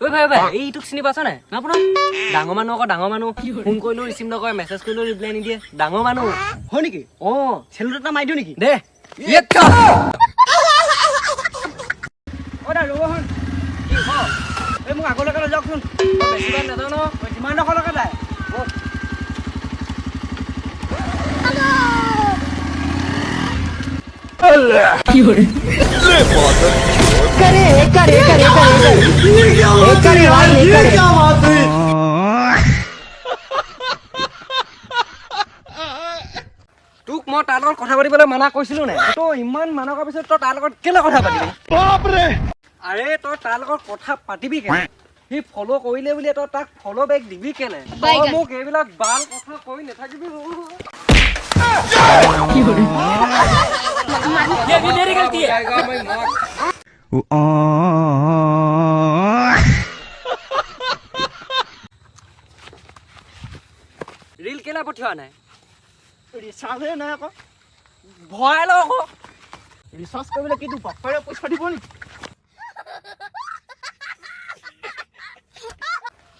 ঐ ভাই ভাই এইটোক চিনি পাছ নাই নাপনা ডাঙৰ মানুহ আকৌ ডাঙৰ মানুহ ফোন কৰিলেও ৰিচিভ নকৰে মেছেজ কৰিলেও ৰিপ্লাই নিদিয়ে ডাঙৰ মানুহ হয় নেকি অ চেলুট এটা মাৰি দিওঁ নেকি দে অ দা ৰ'ব হন এই মোক আগলৈকে লৈ যাওকচোন বেছি বাৰ নাযাওঁ ন যিমান ডোখৰলৈকে যায় তোক মই তাৰ লগত কথা পাতিবলৈ মানা কৰিছিলো নাই তই ইমান মানৰ পিছত তই তাৰ লগত কেলে কথা পাতিবি আৰে তই তাৰ লগত কথা পাতিবি কেনে সি ফ'ল' কৰিলে বুলি তই তাক ফ'ল' বেক দিবি কেনে তই মোক এইবিলাক বাল কথা কৈ নাথাকিবি ৰিল কেলে পঠিওৱা নাই ৰিচাৰ্জে নাই আকৌ ভৰাই লওঁ আকৌ ৰিচাৰ্জ কৰিবলৈ কি তোৰ পাপাৰে পইচা দিব নেকি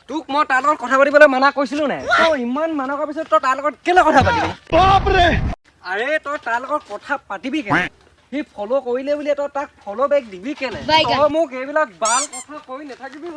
তোক মই তাৰ লগত কথা পাতিবলৈ মানা কৰিছিলো নাই তই ইমান মানৰ পিছত তই তাৰ লগত কেলে কথা পাতিবি আৰে তই তাৰ লগত কথা পাতিবি কেনে সি ফ'ল' কৰিলে বুলি তই তাক ফ'ল' বেক দিবি কেনে তই মোক এইবিলাক বাল কথা কৈ নাথাকিবি